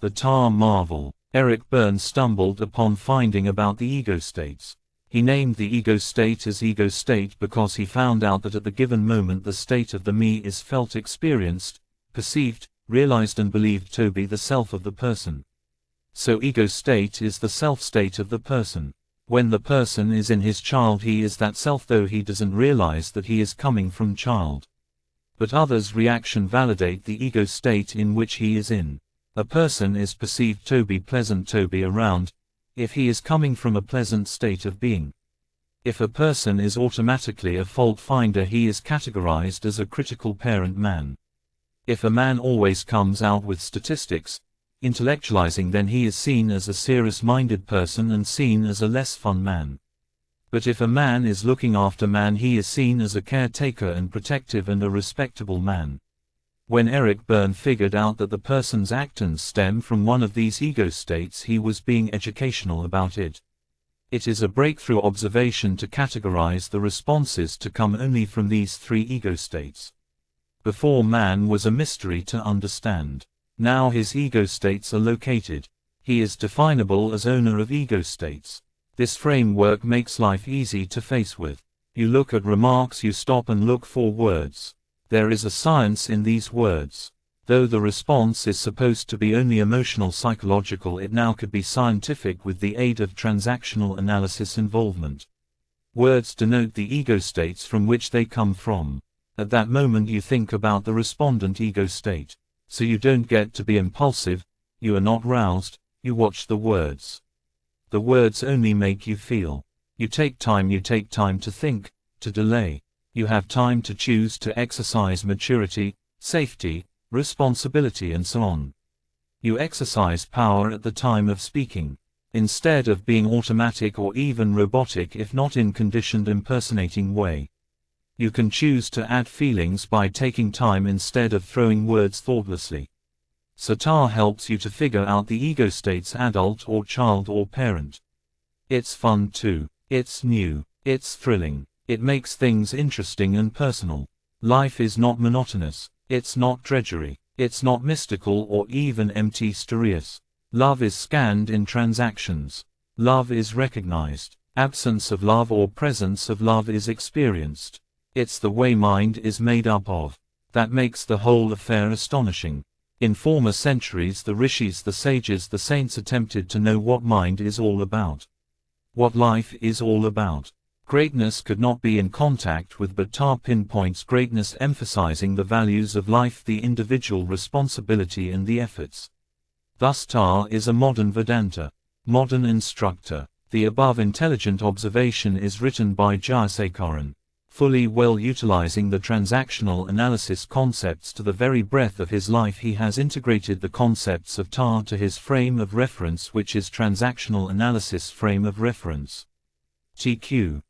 The Tar Marvel. Eric Berne stumbled upon finding about the ego states. He named the ego state as ego state because he found out that at the given moment the state of the me is felt, experienced, perceived, realized and believed to be the self of the person. So ego state is the self state of the person. When the person is in his child, he is that self, though he doesn't realize that he is coming from child. But others' reaction validate the ego state in which he is in. A person is perceived to be pleasant to be around, if he is coming from a pleasant state of being. If a person is automatically a fault finder, he is categorized as a critical parent man. If a man always comes out with statistics, intellectualizing, then he is seen as a serious-minded person and seen as a less fun man. But if a man is looking after man, he is seen as a caretaker and protective and a respectable man. When Eric Berne figured out that the person's actions stem from one of these ego states, he was being educational about it. It is a breakthrough observation to categorize the responses to come only from these three ego states. Before, man was a mystery to understand. Now his ego states are located. He is definable as owner of ego states. This framework makes life easy to face with. You look at remarks, you stop and look for words. There is a science in these words. Though the response is supposed to be only emotional psychological, it now could be scientific with the aid of transactional analysis involvement. Words denote the ego states from which they come from. At that moment you think about the respondent ego state. So you don't get to be impulsive, you are not roused, you watch the words. The words only make you feel. You take time to think, to delay. You have time to choose to exercise maturity, safety, responsibility and so on. You exercise power at the time of speaking. Instead of being automatic or even robotic, if not in conditioned impersonating way. You can choose to add feelings by taking time instead of throwing words thoughtlessly. Satar helps you to figure out the ego states, adult or child or parent. It's fun too. It's new. It's thrilling. It makes things interesting and personal. Life is not monotonous. It's not drudgery. It's not mystical or even empty mysterious. Love is scanned in transactions. Love is recognized. Absence of love or presence of love is experienced. It's the way mind is made up of. That makes the whole affair astonishing. In former centuries the rishis, the sages, the saints attempted to know what mind is all about. What life is all about. Greatness could not be in contact with, but Tar pinpoints greatness, emphasizing the values of life, the individual responsibility and the efforts. Thus Tar is a modern Vedanta, modern instructor. The above intelligent observation is written by Jayasekharan, fully well utilizing the transactional analysis concepts to the very breadth of his life. He has integrated the concepts of Tar to his frame of reference, which is transactional analysis frame of reference. TQ